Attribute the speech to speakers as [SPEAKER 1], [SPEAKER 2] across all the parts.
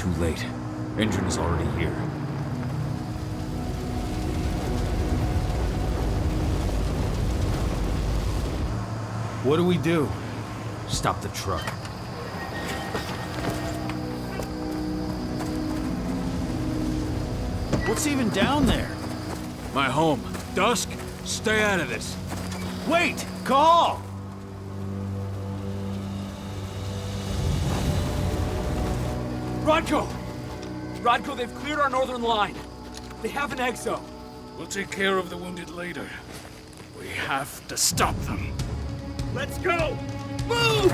[SPEAKER 1] too late. Engine is already here.
[SPEAKER 2] What do we do?
[SPEAKER 1] Stop the truck.
[SPEAKER 2] What's even down there?
[SPEAKER 3] My home. Dusk, stay out of this.
[SPEAKER 2] Wait! Call!
[SPEAKER 4] Rodko! Rodko, they've cleared our northern line. They have an exo.
[SPEAKER 3] We'll take care of the wounded later. We have to stop them.
[SPEAKER 4] Let's go! Move!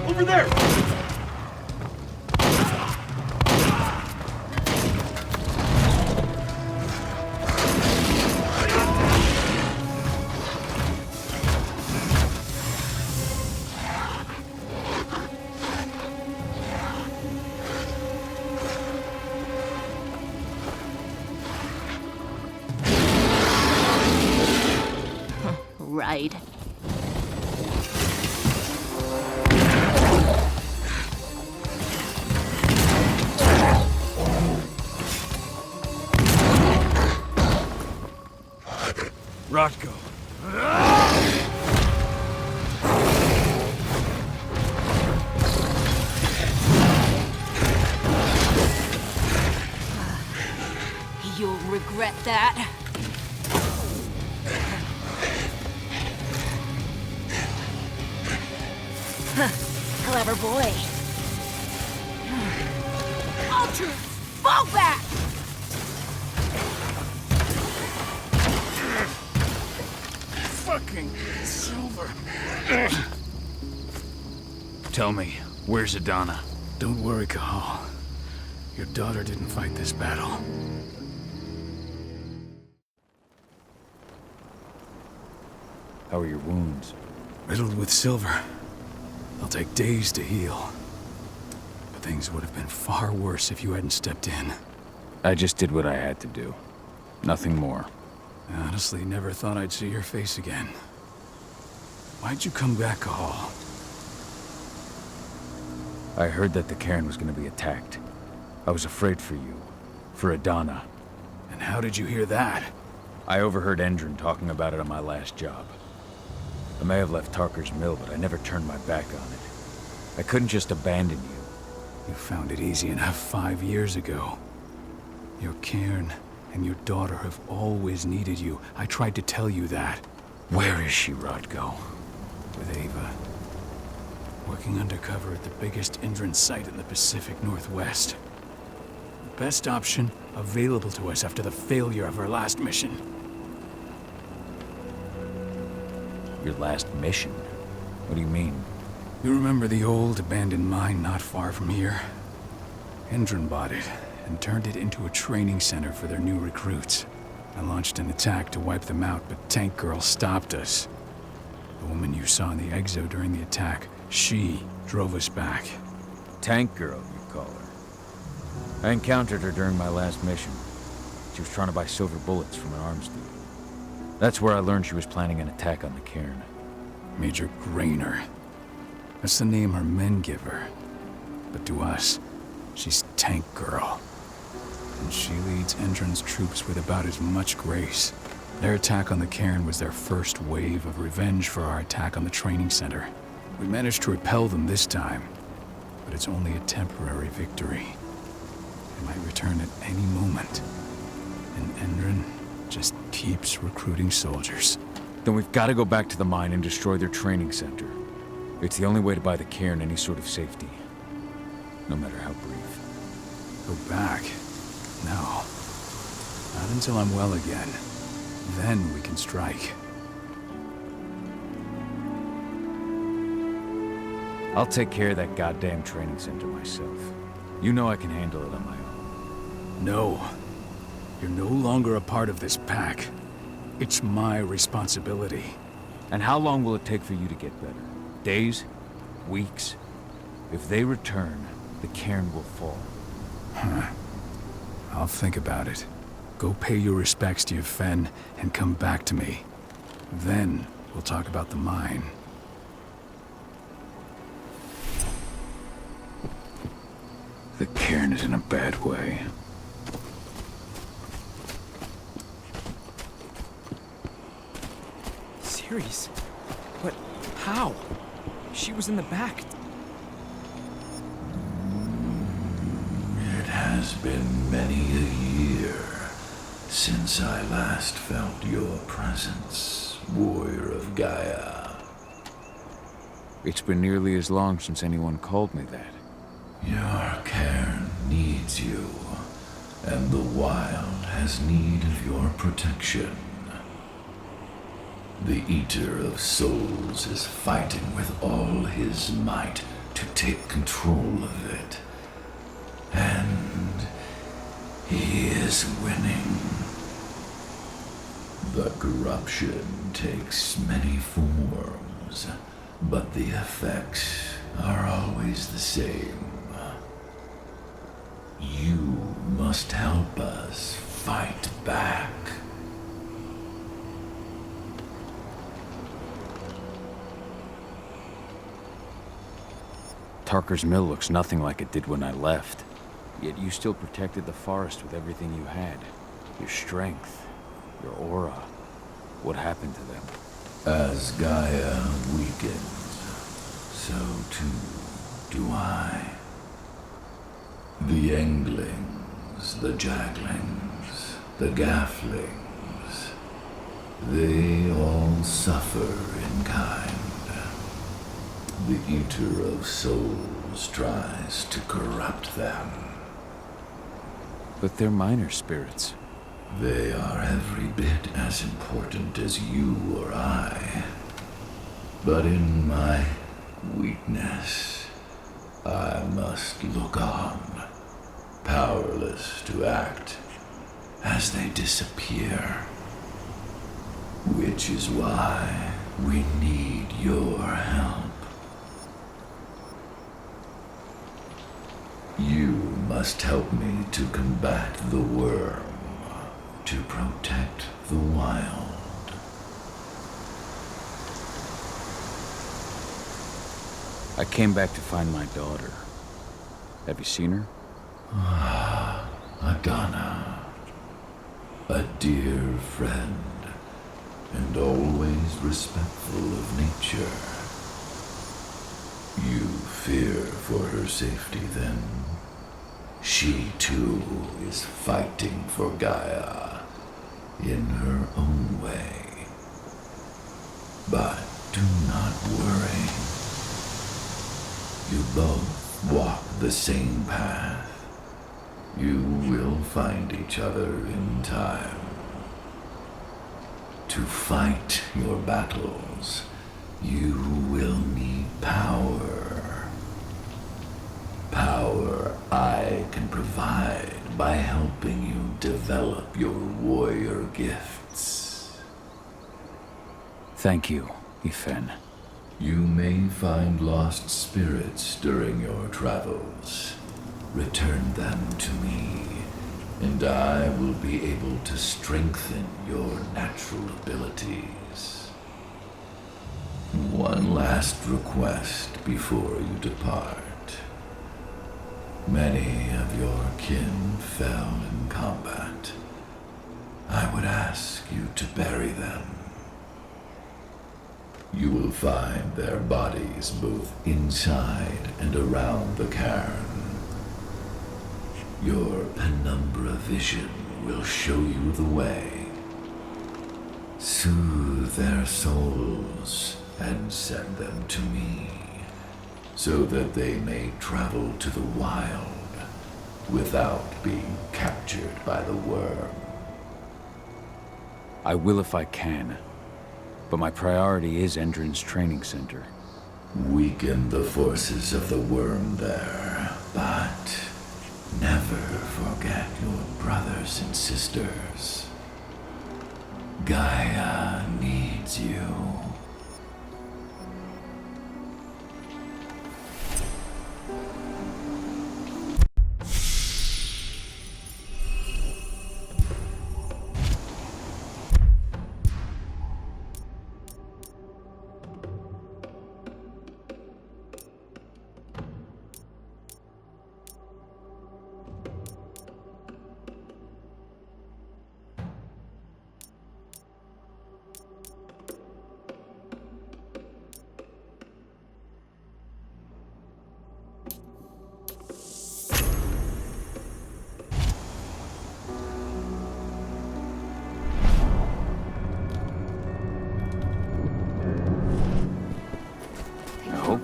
[SPEAKER 4] Over there!
[SPEAKER 5] Right.
[SPEAKER 3] Rodko.
[SPEAKER 5] You'll regret that. Clever boy. All troops, fall back!
[SPEAKER 3] Fucking Silver.
[SPEAKER 1] Tell me, where's Adana?
[SPEAKER 3] Don't worry, Cahal. Your daughter didn't fight this battle.
[SPEAKER 1] How are your wounds?
[SPEAKER 3] Riddled with silver. They'll take days to heal. But things would have been far worse if you hadn't stepped in.
[SPEAKER 1] I just did what I had to do. Nothing more.
[SPEAKER 3] I honestly never thought I'd see your face again. Why'd you come back, Cahal?
[SPEAKER 1] I heard that the cairn was gonna be attacked. I was afraid for you. For Adana.
[SPEAKER 3] And how did you hear that?
[SPEAKER 1] I overheard Endron talking about it on my last job. I may have left Tarker's mill, but I never turned my back on it. I couldn't just abandon you.
[SPEAKER 3] You found it easy enough 5 years ago. Your cairn and your daughter have always needed you. I tried to tell you that.
[SPEAKER 1] Where is she, Rodko?
[SPEAKER 3] With Ava. Working undercover at the biggest Endron site in the Pacific Northwest. The best option available to us after the failure of our last mission.
[SPEAKER 1] Your last mission? What do you mean?
[SPEAKER 3] You remember the old abandoned mine not far from here? Endron bought it and turned it into a training center for their new recruits. I launched an attack to wipe them out, but Tank Girl stopped us. The woman you saw in the exo during the attack, she drove us back.
[SPEAKER 1] Tank Girl, you call her. I encountered her during my last mission. She was trying to buy silver bullets from an arms dealer. That's where I learned she was planning an attack on the cairn.
[SPEAKER 3] Major Grainer. That's the name her men give her. But to us, she's Tank Girl. And she leads Endron's troops with about as much grace. Their attack on the cairn was their first wave of revenge for our attack on the training center. We managed to repel them this time, but it's only a temporary victory. They might return at any moment. And Endron just keeps recruiting soldiers.
[SPEAKER 1] Then we've got to go back to the mine and destroy their training center. It's the only way to buy the cairn any sort of safety. No matter how brief.
[SPEAKER 3] Go back? No. Not until I'm well again. Then we can strike.
[SPEAKER 1] I'll take care of that goddamn training center myself. You know I can handle it on my own.
[SPEAKER 3] No. You're no longer a part of this pack. It's my responsibility.
[SPEAKER 1] And how long will it take for you to get better? Days? Weeks? If they return, the cairn will fall.
[SPEAKER 3] I'll think about it. Go pay your respects to your Fen and come back to me. Then we'll talk about the mine. The cairn is in a bad way.
[SPEAKER 4] Ceres? But how? She was in the back.
[SPEAKER 6] It has been many a year since I last felt your presence, warrior of Gaia.
[SPEAKER 1] It's been nearly as long since anyone called me that.
[SPEAKER 6] Your cairn needs you, and the wild has need of your protection. The Eater of Souls is fighting with all his might to take control of it. And he is winning. The corruption takes many forms, but the effects are always the same. You must help us fight back.
[SPEAKER 1] Tarker's mill looks nothing like it did when I left. Yet you still protected the forest with everything you had. Your strength, your aura. What happened to them?
[SPEAKER 6] As Gaia weakens, so too do I. The Englings, the Jaglings, the Gafflings, they all suffer in kind. The Eater of Souls tries to corrupt them.
[SPEAKER 1] But they're minor spirits.
[SPEAKER 6] They are every bit as important as you or I. But in my weakness, I must look on, powerless to act as they disappear. Which is why we need your help. You must help me to combat the worm, to protect the wild.
[SPEAKER 1] I came back to find my daughter. Have you seen her?
[SPEAKER 6] Adana, a dear friend, and always respectful of nature. You fear for her safety, then? She, too, is fighting for Gaia in her own way. But do not worry. You both walk the same path. You will find each other in time. To fight your battles, you will need power. Power I can provide by helping you develop your warrior gifts.
[SPEAKER 1] Thank you, Ifen.
[SPEAKER 6] You may find lost spirits during your travels. Return them to me, and I will be able to strengthen your natural abilities. One last request before you depart. Many of your kin fell in combat. I would ask you to bury them. You will find their bodies both inside and around the cairn. Your penumbra vision will show you the way. Soothe their souls and send them to me, so that they may travel to the wild without being captured by the worm.
[SPEAKER 1] I will if I can, but my priority is Endron's training center.
[SPEAKER 6] Weaken the forces of the worm there, but never forget your brothers and sisters. Gaia needs you.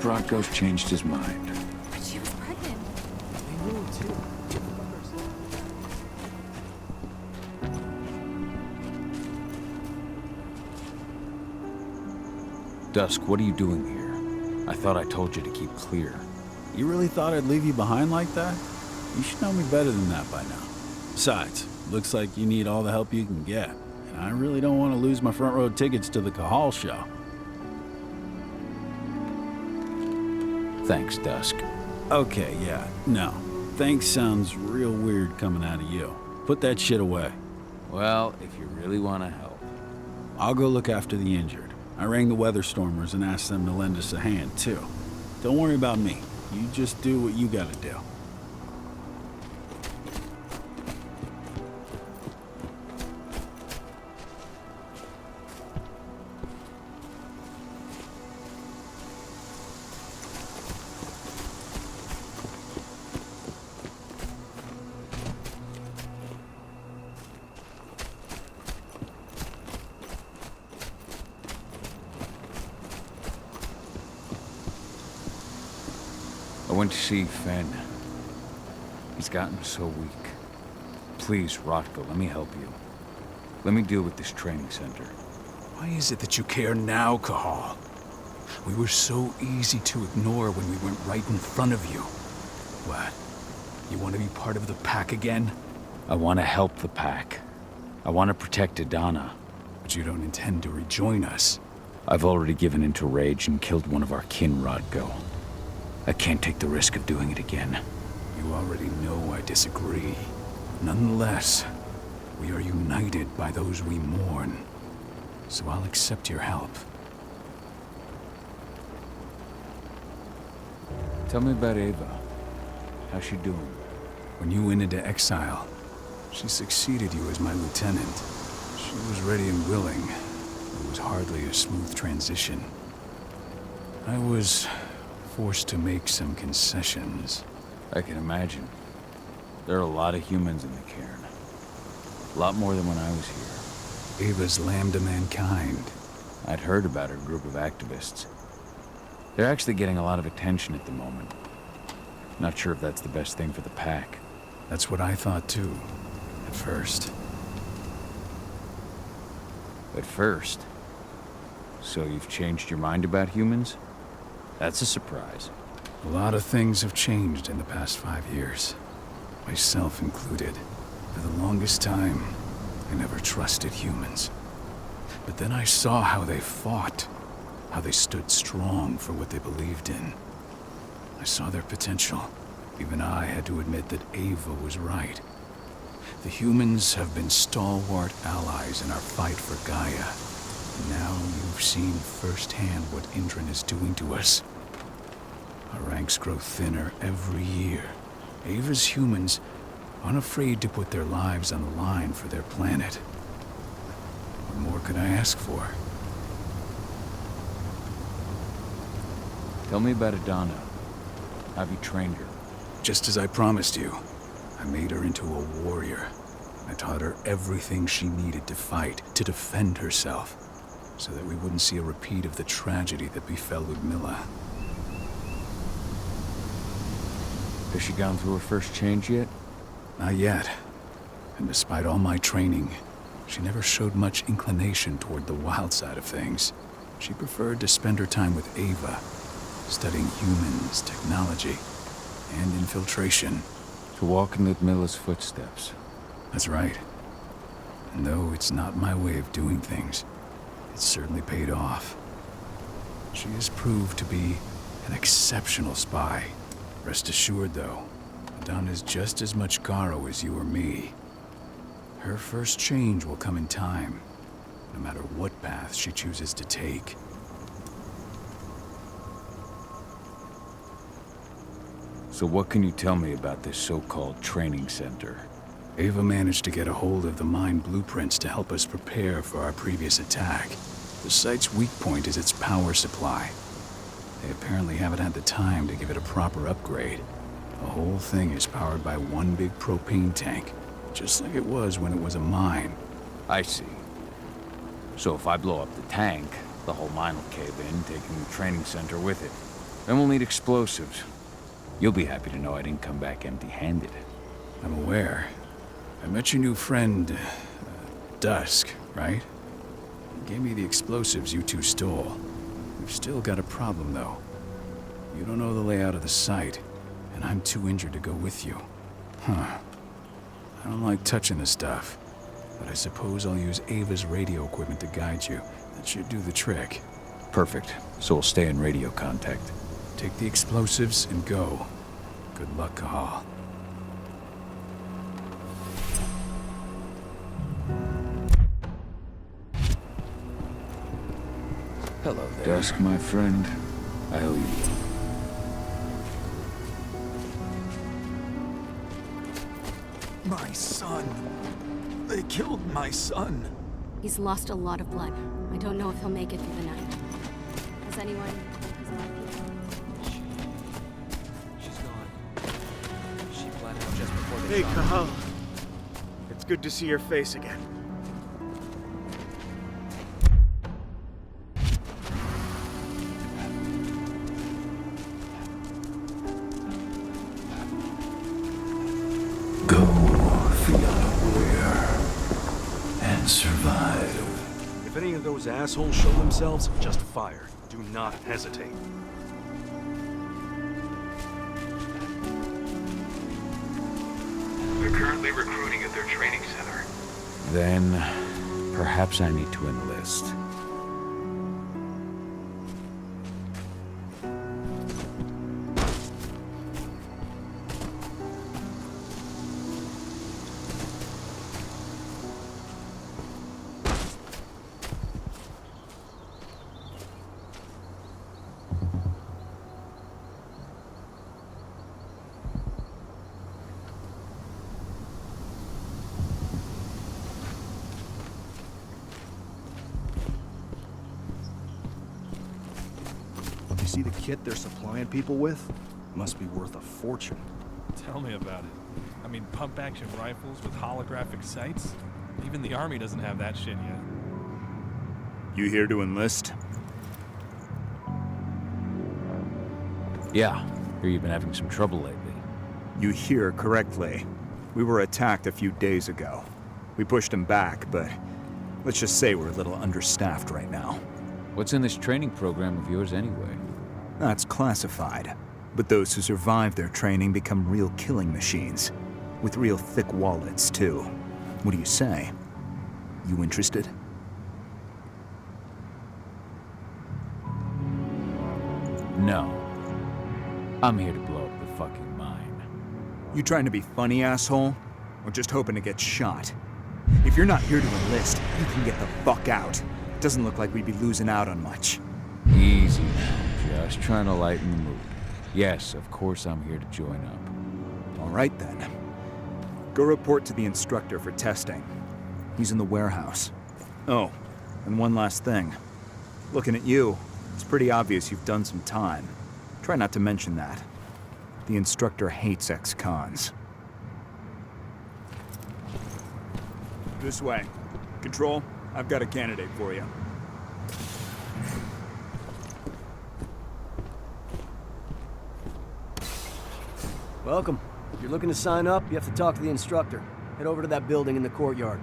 [SPEAKER 3] Brodko's changed his mind.
[SPEAKER 5] But she was pregnant.
[SPEAKER 4] They knew too.
[SPEAKER 1] Dusk, what are you doing here? I thought I told you to keep clear.
[SPEAKER 2] You really thought I'd leave you behind like that? You should know me better than that by now. Besides, looks like you need all the help you can get. And I really don't want to lose my front row tickets to the Cahal show.
[SPEAKER 1] Thanks, Dusk.
[SPEAKER 2] Okay, yeah, no. Thanks sounds real weird coming out of you. Put that shit away.
[SPEAKER 1] Well, if you really want to help.
[SPEAKER 2] I'll go look after the injured. I rang the weather stormers and asked them to lend us a hand, too. Don't worry about me. You just do what you gotta do.
[SPEAKER 1] I went to see Fenn. He's gotten so weak. Please, Rotko, let me help you. Let me deal with this training center.
[SPEAKER 3] Why is it that you care now, Cahal? We were so easy to ignore when we went right in front of you. What? You want to be part of the pack again?
[SPEAKER 1] I want to help the pack. I want to protect Adana.
[SPEAKER 3] But you don't intend to rejoin us.
[SPEAKER 1] I've already given in to rage and killed one of our kin, Rotko. I can't take the risk of doing it again.
[SPEAKER 3] You already know I disagree. Nonetheless, we are united by those we mourn. So I'll accept your help.
[SPEAKER 1] Tell me about Ava. How's she doing?
[SPEAKER 3] When you went into exile, she succeeded you as my lieutenant. She was ready and willing. It was hardly a smooth transition. I was forced to make some concessions.
[SPEAKER 1] I can imagine. There are a lot of humans in the cairn. A lot more than when I was here.
[SPEAKER 3] Ava's lamb to mankind.
[SPEAKER 1] I'd heard about her group of activists. They're actually getting a lot of attention at the moment. Not sure if that's the best thing for the pack.
[SPEAKER 3] That's what I thought too, at first.
[SPEAKER 1] At first? So you've changed your mind about humans? That's a surprise.
[SPEAKER 3] A lot of things have changed in the past 5 years. Myself included. For the longest time, I never trusted humans. But then I saw how they fought. How they stood strong for what they believed in. I saw their potential. Even I had to admit that Ava was right. The humans have been stalwart allies in our fight for Gaia. Now you've seen firsthand what Indran is doing to us. Our ranks grow thinner every year. Ava's humans aren't afraid to put their lives on the line for their planet. What more could I ask for?
[SPEAKER 1] Tell me about Adana. Have you trained her?
[SPEAKER 3] Just as I promised you, I made her into a warrior. I taught her everything she needed to fight, to defend herself, so that we wouldn't see a repeat of the tragedy that befell Ludmilla.
[SPEAKER 1] Has she gone through her first change yet?
[SPEAKER 3] Not yet. And despite all my training, she never showed much inclination toward the wild side of things. She preferred to spend her time with Ava, studying humans, technology, and infiltration.
[SPEAKER 1] To walk in Ludmilla's footsteps.
[SPEAKER 3] That's right. And though it's not my way of doing things, it's certainly paid off. She has proved to be an exceptional spy. Rest assured, though, Adana's just as much Garo as you or me. Her first change will come in time, no matter what path she chooses to take.
[SPEAKER 1] So what can you tell me about this so-called training center?
[SPEAKER 3] Ava managed to get a hold of the mine blueprints to help us prepare for our previous attack. The site's weak point is its power supply. They apparently haven't had the time to give it a proper upgrade. The whole thing is powered by one big propane tank, just like it was when it was a mine.
[SPEAKER 1] I see. So if I blow up the tank, the whole mine will cave in, taking the training center with it. Then we'll need explosives. You'll be happy to know I didn't come back empty-handed.
[SPEAKER 3] I'm aware. I met your new friend, Dusk, right? He gave me the explosives you two stole. We've still got a problem, though. You don't know the layout of the site, and I'm too injured to go with you. Huh. I don't like touching the stuff, but I suppose I'll use Ava's radio equipment to guide you. That should do the trick.
[SPEAKER 1] Perfect. So we'll stay in radio contact.
[SPEAKER 3] Take the explosives and go. Good luck, Kahal.
[SPEAKER 1] Hello there. Dusk, my friend. I owe you one.
[SPEAKER 7] My son. They killed my son.
[SPEAKER 8] He's lost a lot of blood. I don't know if he'll make it through the night. Has anyone...
[SPEAKER 4] She's gone. She bled out just before they
[SPEAKER 9] Hey,
[SPEAKER 4] shot her.
[SPEAKER 9] Kahal. It's good to see your face again.
[SPEAKER 6] Go, Fianna Warrior, and survive.
[SPEAKER 7] If any of those assholes show themselves, just fire. Do not hesitate.
[SPEAKER 10] They're currently recruiting at their training center.
[SPEAKER 1] Then, perhaps I need to enlist.
[SPEAKER 7] You see the kit they're supplying people with? Must be worth a fortune.
[SPEAKER 11] Tell me about it. I mean, pump-action rifles with holographic sights? Even the Army doesn't have that shit yet.
[SPEAKER 12] You here to enlist?
[SPEAKER 1] Yeah, hear you've been having some trouble lately.
[SPEAKER 12] You hear correctly. We were attacked a few days ago. We pushed them back, but let's just say we're a little understaffed right now.
[SPEAKER 1] What's in this training program of yours anyway?
[SPEAKER 12] That's classified. But those who survive their training become real killing machines. With real thick wallets, too. What do you say? You interested?
[SPEAKER 1] No. I'm here to blow up the fucking mine.
[SPEAKER 12] You trying to be funny, asshole? Or just hoping to get shot? If you're not here to enlist, you can get the fuck out. Doesn't look like we'd be losing out on much.
[SPEAKER 1] Easy now, just trying to lighten the mood. Yes, of course I'm here to join up.
[SPEAKER 12] All right then. Go report to the instructor for testing. He's in the warehouse. Oh, and one last thing. Looking at you, it's pretty obvious you've done some time. Try not to mention that. The instructor hates ex-cons. This way. Control, I've got a candidate for you.
[SPEAKER 13] Welcome. If you're looking to sign up, you have to talk to the instructor. Head over to that building in the courtyard.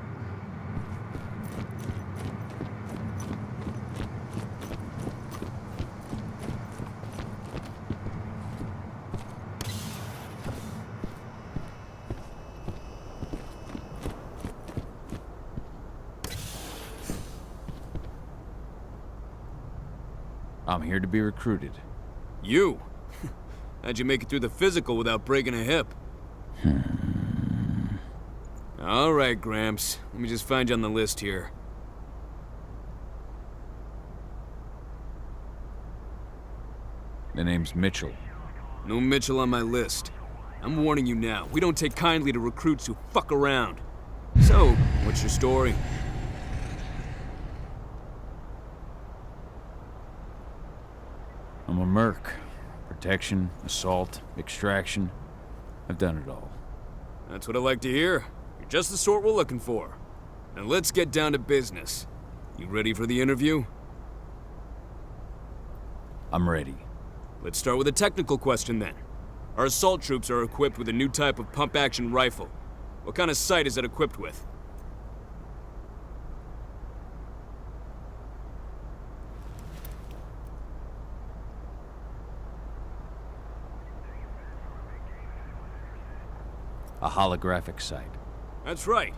[SPEAKER 1] I'm here to be recruited.
[SPEAKER 14] You? How'd you make it through the physical without breaking a hip? All right, Gramps. Let me just find you on the list here.
[SPEAKER 1] The name's Mitchell.
[SPEAKER 14] No Mitchell on my list. I'm warning you now. We don't take kindly to recruits who fuck around. So, what's your story?
[SPEAKER 1] I'm a merc. Protection, assault, extraction. I've done it all.
[SPEAKER 14] That's what I like to hear. You're just the sort we're looking for. Now let's get down to business. You ready for the interview?
[SPEAKER 1] I'm ready.
[SPEAKER 14] Let's start with a technical question then. Our assault troops are equipped with a new type of pump-action rifle. What kind of sight is it equipped with?
[SPEAKER 1] A holographic sight.
[SPEAKER 14] That's right.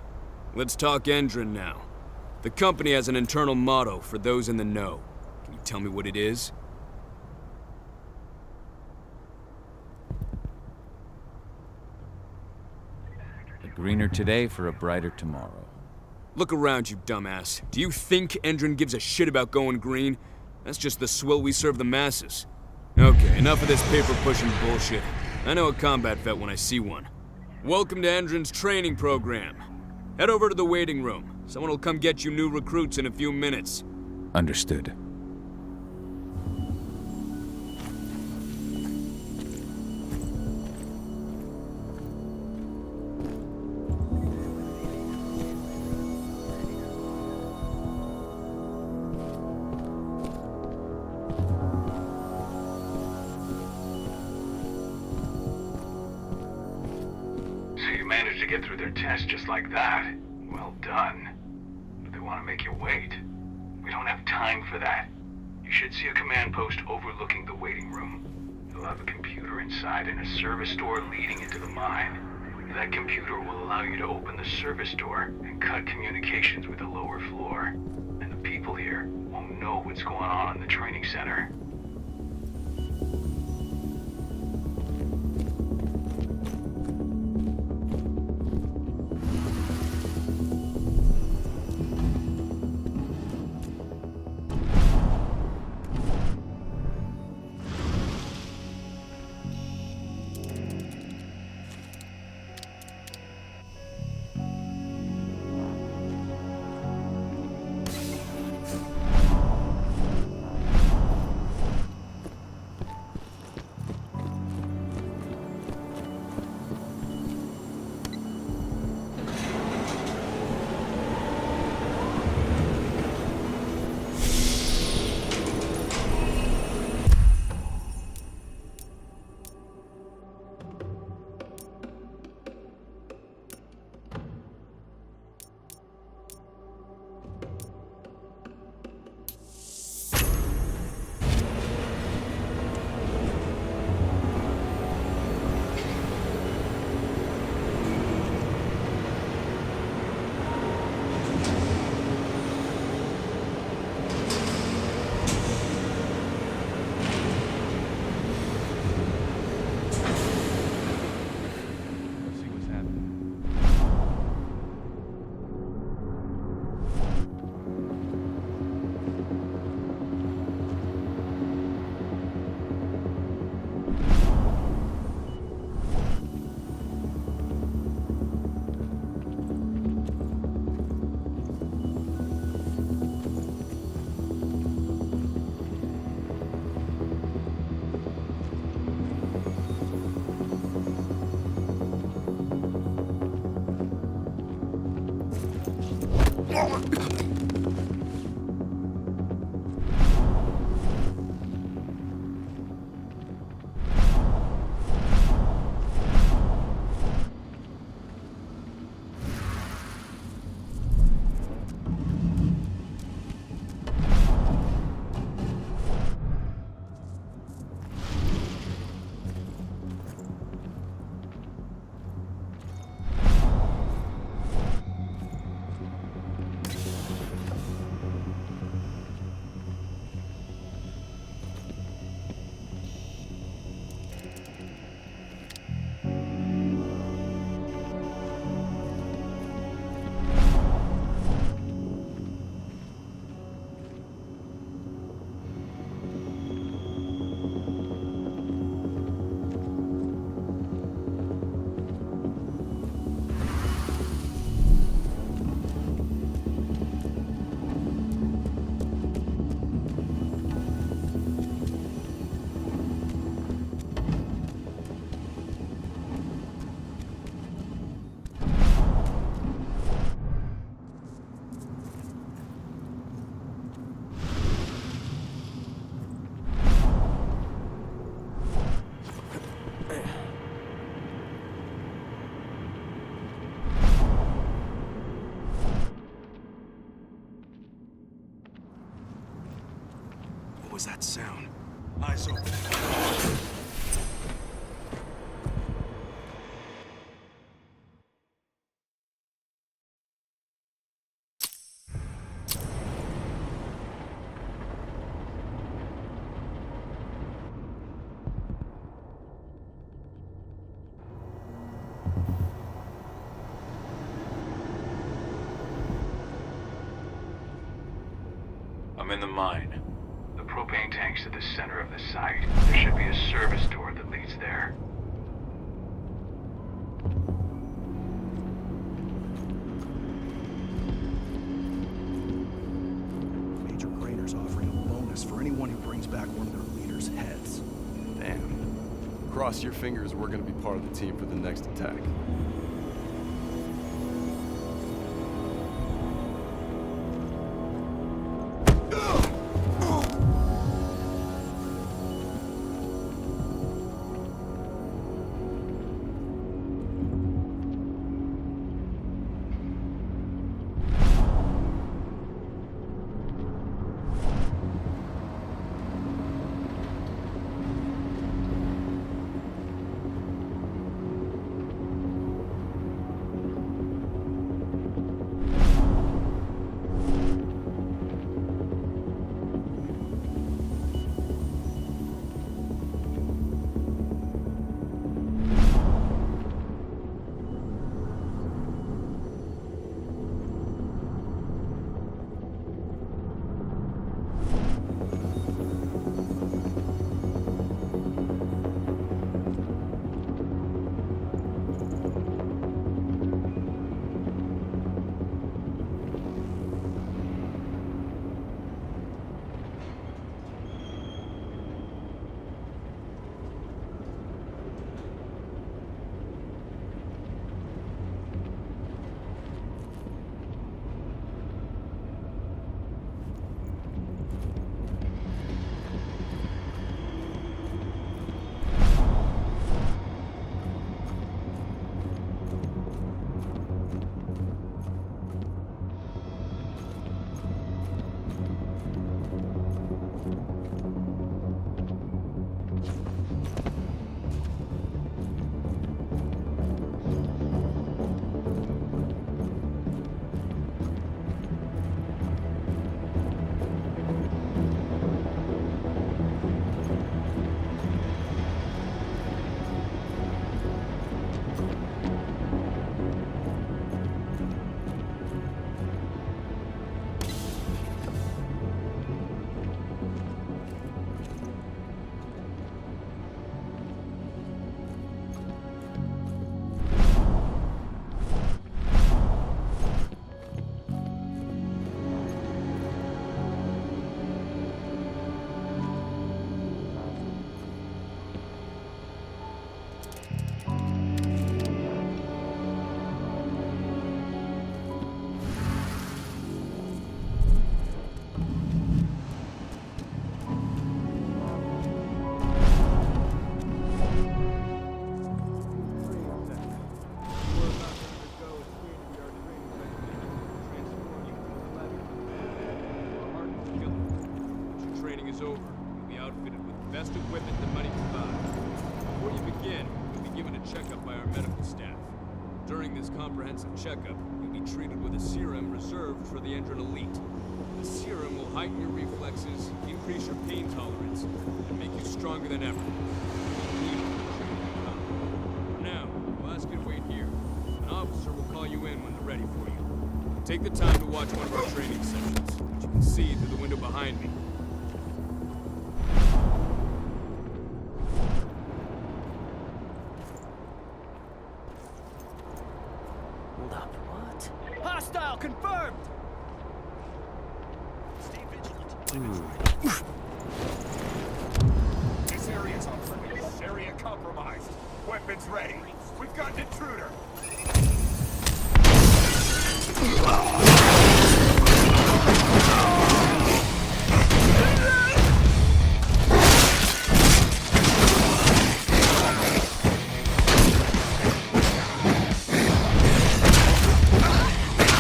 [SPEAKER 14] Let's talk Endron now. The company has an internal motto for those in the know. Can you tell me what it is?
[SPEAKER 1] A greener today for a brighter tomorrow.
[SPEAKER 14] Look around, you dumbass. Do you think Endron gives a shit about going green? That's just the swill we serve the masses. Okay, enough of this paper-pushing bullshit. I know a combat vet when I see one. Welcome to Endron's training program. Head over to the waiting room. Someone will come get you new recruits in a few minutes.
[SPEAKER 1] Understood.
[SPEAKER 10] Managed to get through their test just like that. Well done. But they want to make you wait. We don't have time for that. You should see a command post overlooking the waiting room. It'll have a computer inside and a service door leading into the mine. That computer will allow you to open the service door and cut communications with the lower floor. And the people here won't know what's going on in the training center.
[SPEAKER 7] was that sound? Eyes open.
[SPEAKER 1] I'm in the mine.
[SPEAKER 10] The propane tank's at the center of the site. There should be a service door that leads there.
[SPEAKER 7] Major Grainer's offering a bonus for anyone who brings back one of their leaders' heads.
[SPEAKER 15] Damn. Cross your fingers we're gonna be part of the team for the next attack.
[SPEAKER 14] best equipment the money can buy. Before you begin, you'll be given a checkup by our medical staff. During this comprehensive checkup, you'll be treated with a serum reserved for the Endron Elite. The serum will heighten your reflexes, increase your pain tolerance, and make you stronger than ever. For now, we'll ask you to wait here. An officer will call you in when they're ready for you. Take the time to watch one of our training sessions, which you can see through the window behind me.
[SPEAKER 13] Hold up, what?
[SPEAKER 4] Hostile confirmed!
[SPEAKER 7] Stay vigilant.
[SPEAKER 16] This area's on limit. This area compromised. Weapons ready. We've got an intruder.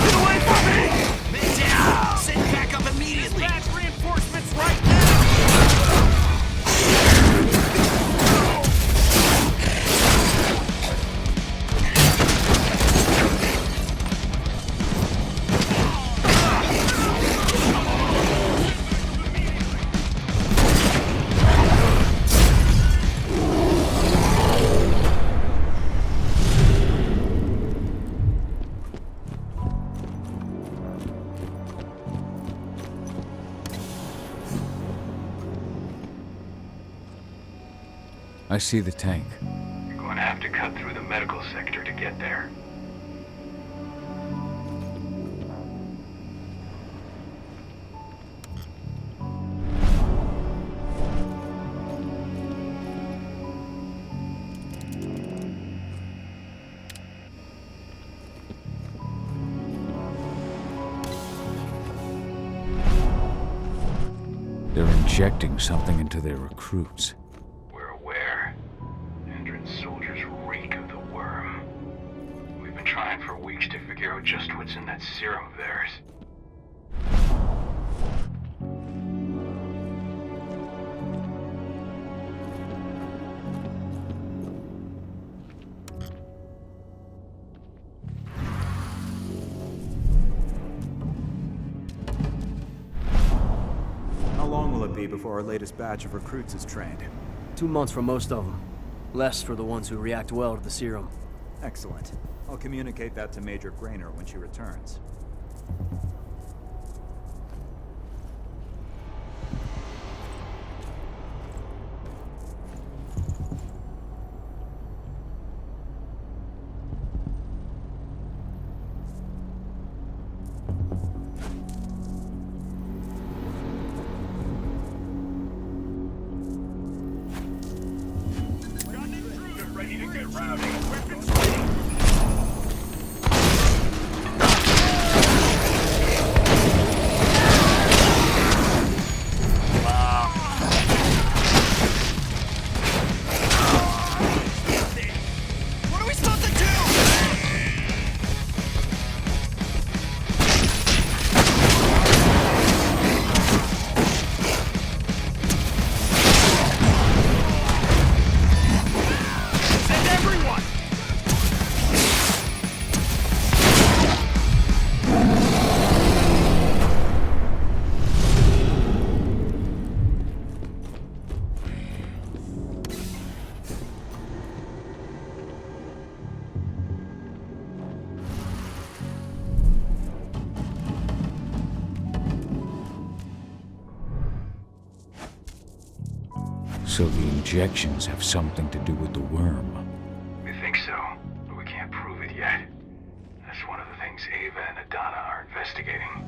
[SPEAKER 17] Get away from me! Men down! Send backup immediately! Dispatch reinforcements right now!
[SPEAKER 1] I see the tank.
[SPEAKER 10] You're going to have to cut through the medical sector to get there.
[SPEAKER 1] They're injecting something into their recruits.
[SPEAKER 10] We're aware. Endron's soldiers reek of the worm. We've been trying for weeks to figure out just what's in that serum of theirs.
[SPEAKER 12] How long will it be before our latest batch of recruits is trained?
[SPEAKER 13] 2 months for most of them. Less for the ones who react well to the serum.
[SPEAKER 12] Excellent. I'll communicate that to Major Grainer when she returns.
[SPEAKER 16] Ready to get rowdy. Weapons ready.
[SPEAKER 17] What are we supposed to do? Send everyone!
[SPEAKER 1] So the injections have something to do with the worm.
[SPEAKER 10] We think so, but we can't prove it yet. That's one of the things Ava and Adana are investigating.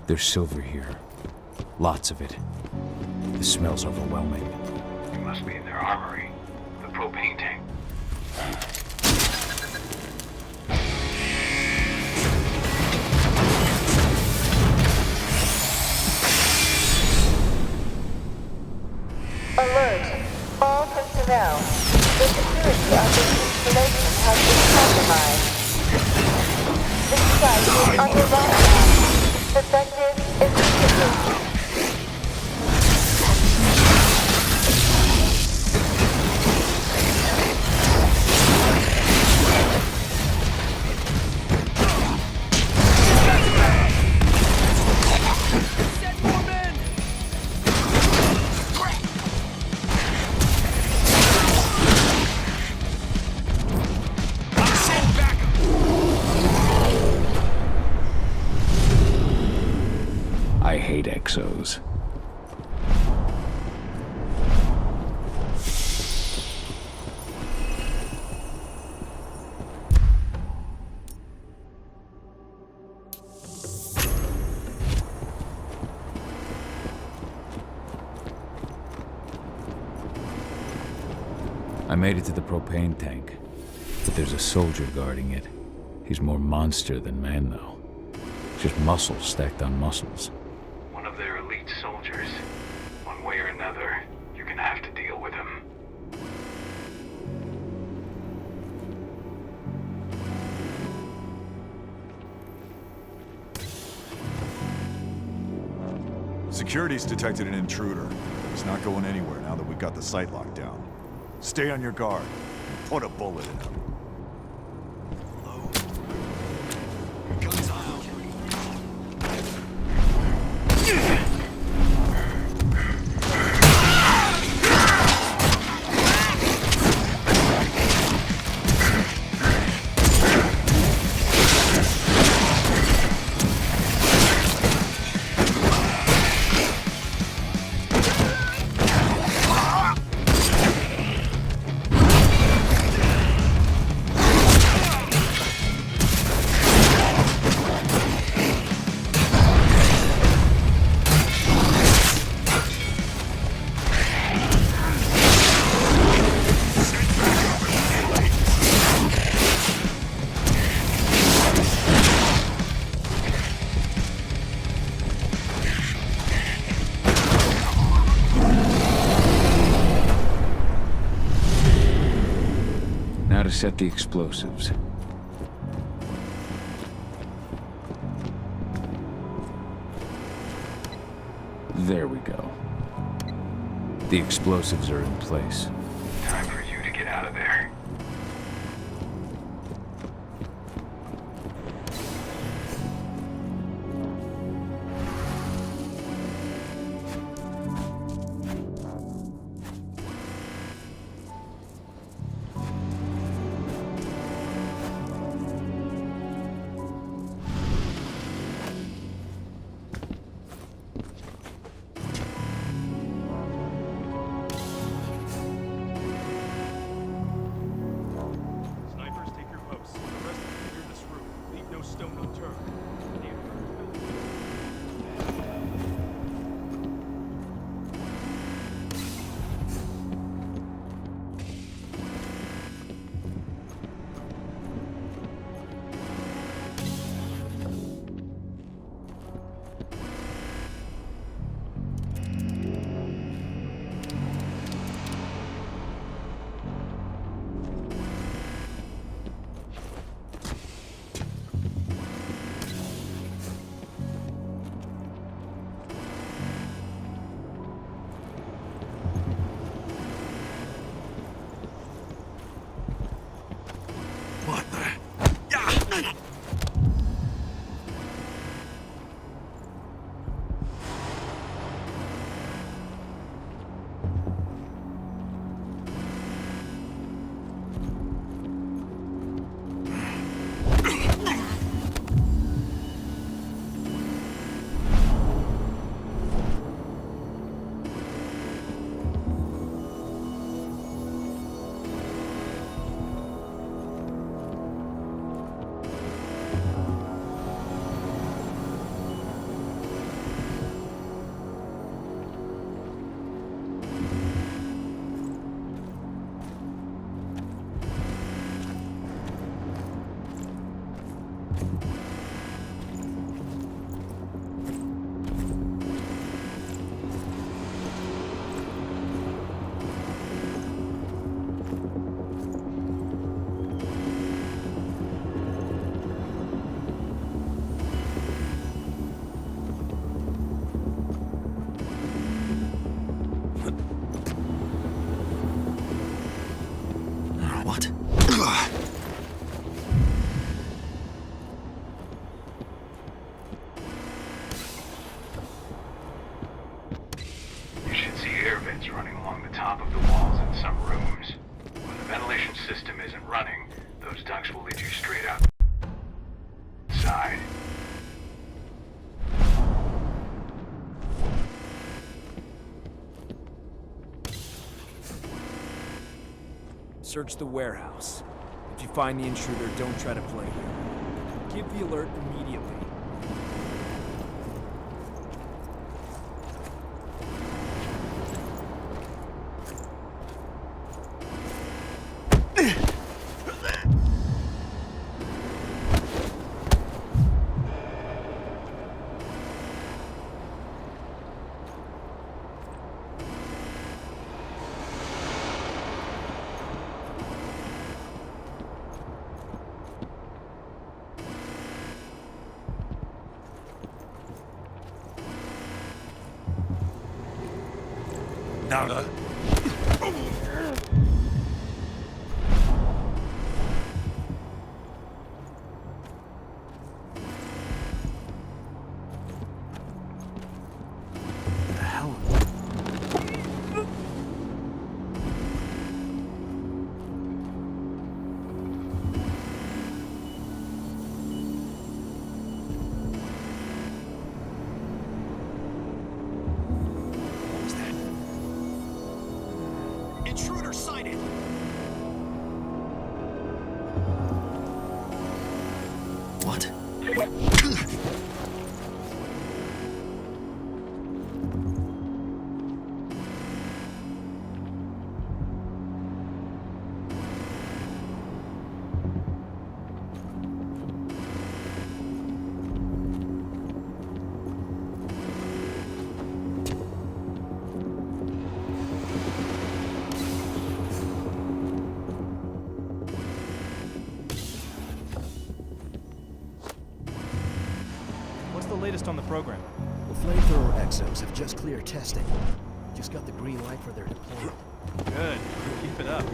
[SPEAKER 1] There's silver here. Lots of it. The smell's overwhelming.
[SPEAKER 10] It must be in their armory. The propane tank.
[SPEAKER 18] Alert! All personnel. The security of this installation has been compromised. This site is under lockdown. Suspected is
[SPEAKER 1] I hate exos. I made it to the propane tank, but there's a soldier guarding it. He's more monster than man, though. Just muscles stacked on muscles.
[SPEAKER 10] One of their elite soldiers. One way or another, you're gonna have to deal with him.
[SPEAKER 19] Security's detected an intruder. He's not going anywhere now that we've got the site locked down. Stay on your guard. Put a bullet in him.
[SPEAKER 1] Now to set the explosives. There we go. The explosives are in place.
[SPEAKER 10] Time for you to get out of there. Running along the top of the walls in some rooms. When the ventilation system isn't running, those ducts will lead you straight outside.
[SPEAKER 13] Search the warehouse. If you find the intruder, don't try to play him. Give the alert immediately.
[SPEAKER 17] Nada.
[SPEAKER 16] Intruder sighted!
[SPEAKER 17] What?
[SPEAKER 13] What's the latest on the program?
[SPEAKER 20] The flamethrower exos have just cleared testing. Just got the green light for their deployment.
[SPEAKER 13] Good. Keep it up.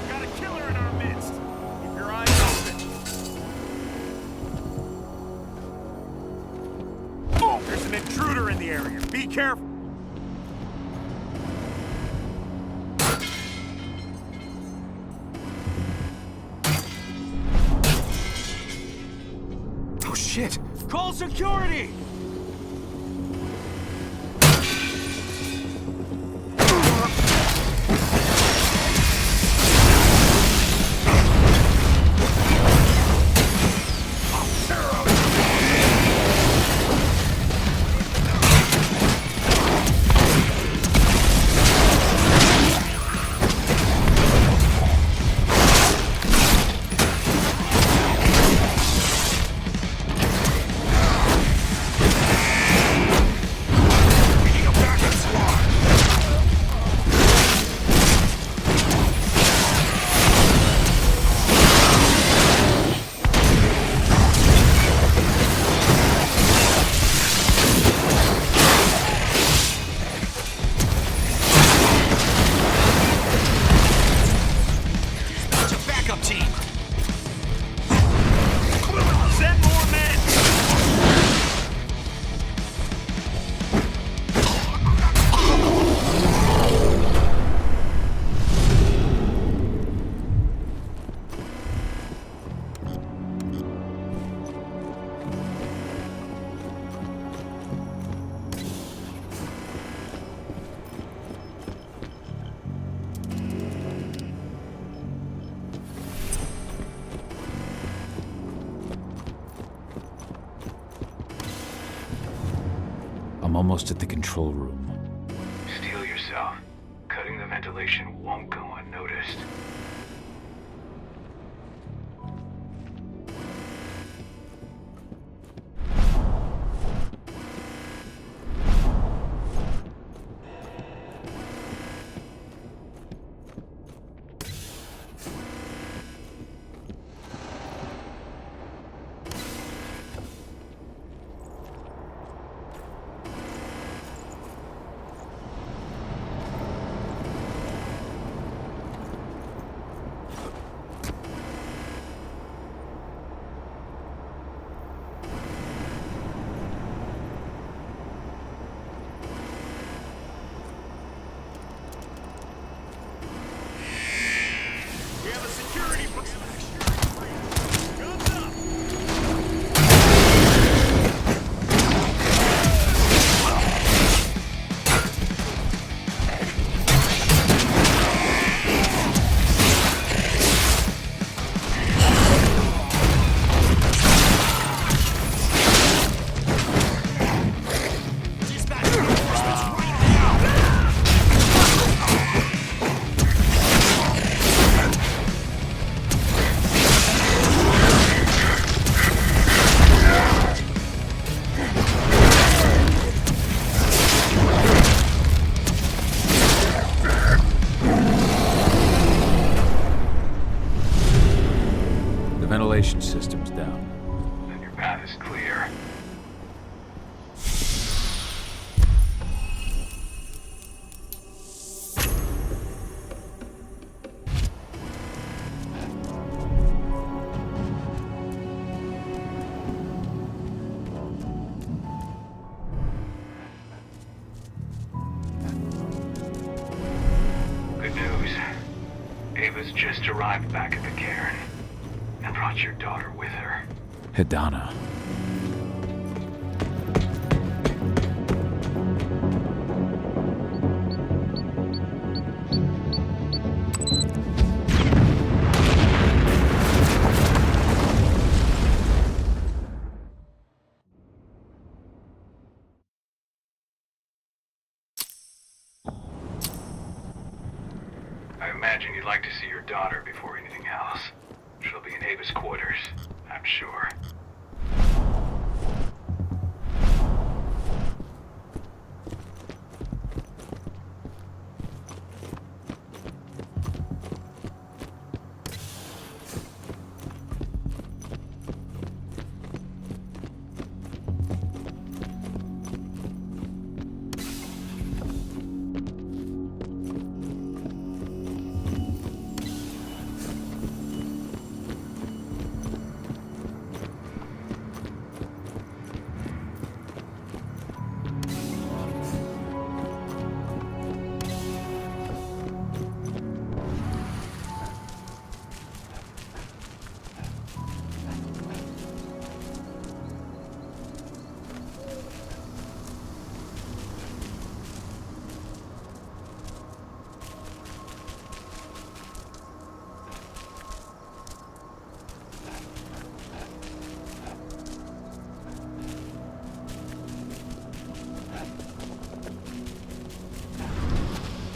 [SPEAKER 16] Got a killer in our midst. Keep your eyes open. Oh, there's an intruder in the area. Be careful.
[SPEAKER 14] Oh shit!
[SPEAKER 16] Call security!
[SPEAKER 1] I'm almost at the control room.
[SPEAKER 10] Steel yourself. Cutting the ventilation won't go unnoticed.
[SPEAKER 2] ventilation system's down.
[SPEAKER 10] Then your path is clear. Good news. Ava's just arrived back at the cairn and brought your daughter with her.
[SPEAKER 2] Hidana.
[SPEAKER 10] I imagine you'd like to see your daughter before anything else. She'll be in Ava's quarters, I'm sure.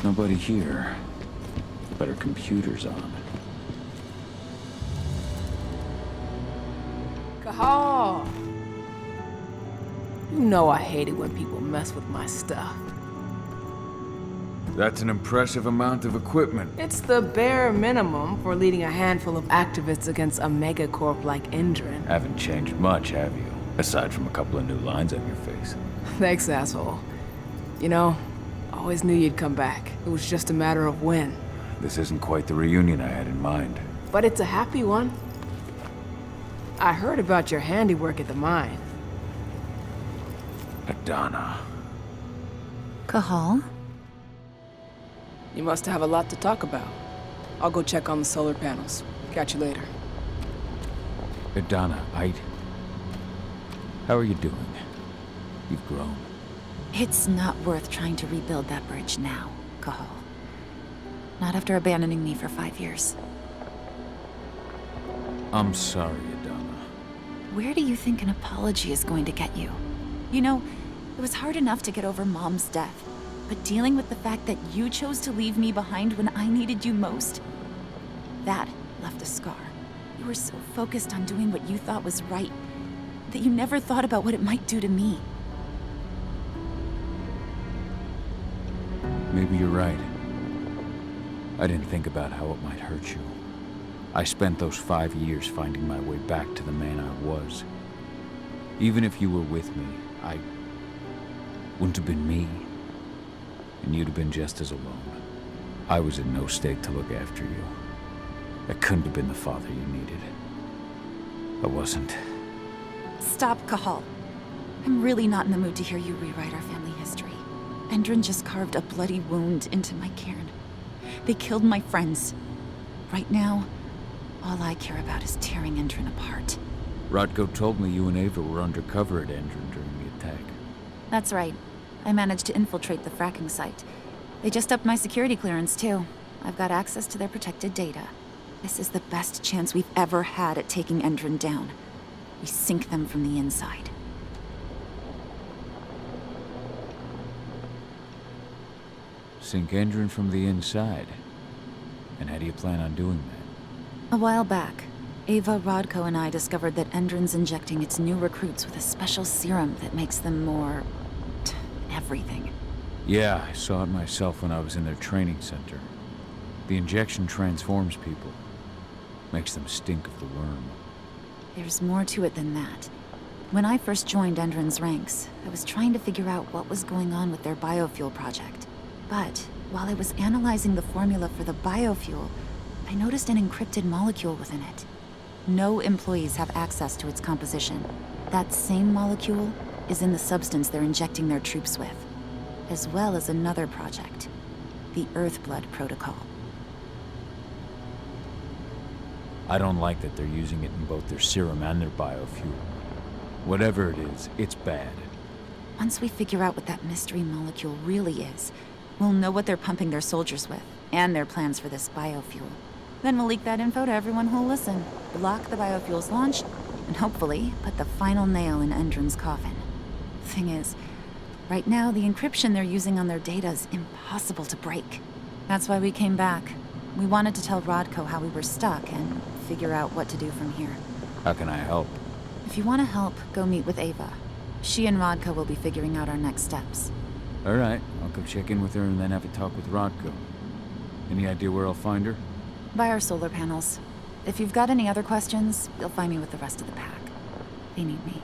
[SPEAKER 2] Nobody here, but her computer's on.
[SPEAKER 21] Cahal! You know I hate it when people mess with my stuff.
[SPEAKER 1] That's an impressive amount of equipment.
[SPEAKER 21] It's the bare minimum for leading a handful of activists against a megacorp like Endrin.
[SPEAKER 1] Haven't changed much, have you? Aside from a couple of new lines on your face.
[SPEAKER 21] Thanks, asshole. You know, always knew you'd come back. It was just a matter of when.
[SPEAKER 1] This isn't quite the reunion I had in mind.
[SPEAKER 21] But it's a happy one. I heard about your handiwork at the mine.
[SPEAKER 1] Hidana.
[SPEAKER 22] Cahal?
[SPEAKER 21] You must have a lot to talk about. I'll go check on the solar panels. Catch you later.
[SPEAKER 1] Hidana, how are you doing? You've grown.
[SPEAKER 22] It's not worth trying to rebuild that bridge now, Cahal. Not after abandoning me for 5 years.
[SPEAKER 1] I'm sorry, Hidana.
[SPEAKER 22] Where do you think an apology is going to get you? You know, it was hard enough to get over Mom's death, but dealing with the fact that you chose to leave me behind when I needed you most, that left a scar. You were so focused on doing what you thought was right, that you never thought about what it might do to me.
[SPEAKER 1] Maybe you're right. I didn't think about how it might hurt you. I spent those 5 years finding my way back to the man I was. Even if you were with me, I wouldn't have been me. And you'd have been just as alone. I was in no state to look after you. I couldn't have been the father you needed. I wasn't.
[SPEAKER 22] Stop, Cahal. I'm really not in the mood to hear you rewrite our family history. Endrin just carved a bloody wound into my cairn. They killed my friends. Right now, all I care about is tearing Endrin apart.
[SPEAKER 1] Rodko told me you and Ava were undercover at Endrin during the attack.
[SPEAKER 22] That's right. I managed to infiltrate the fracking site. They just upped my security clearance, too. I've got access to their protected data. This is the best chance we've ever had at taking Endrin down. We sink them from the inside.
[SPEAKER 1] Sink Endrin from the inside? And how do you plan on doing that?
[SPEAKER 22] A while back, Ava, Rodko, and I discovered that Endrin's injecting its new recruits with a special serum that makes them more... everything.
[SPEAKER 1] Yeah, I saw it myself when I was in their training center. The injection transforms people. Makes them stink of the worm.
[SPEAKER 22] There's more to it than that. When I first joined Endron's ranks, I was trying to figure out what was going on with their biofuel project. But while I was analyzing the formula for the biofuel, I noticed an encrypted molecule within it. No employees have access to its composition. That same molecule is in the substance they're injecting their troops with, as well as another project, the Earthblood Protocol.
[SPEAKER 1] I don't like that they're using it in both their serum and their biofuel. Whatever it is, it's bad.
[SPEAKER 22] Once we figure out what that mystery molecule really is, we'll know what they're pumping their soldiers with, and their plans for this biofuel. Then we'll leak that info to everyone who'll listen, block the biofuel's launch, and hopefully put the final nail in Endron's coffin. Thing is, right now the encryption they're using on their data is impossible to break. That's why we came back. We wanted to tell Rodko how we were stuck and figure out what to do from here.
[SPEAKER 1] How can I help?
[SPEAKER 22] If you want to help, go meet with Ava. She and Rodko will be figuring out our next steps.
[SPEAKER 1] All right, I'll go check in with her and then have a talk with Rodko. Any idea where I'll find her?
[SPEAKER 22] By our solar panels. If you've got any other questions, you'll find me with the rest of the pack. They need me.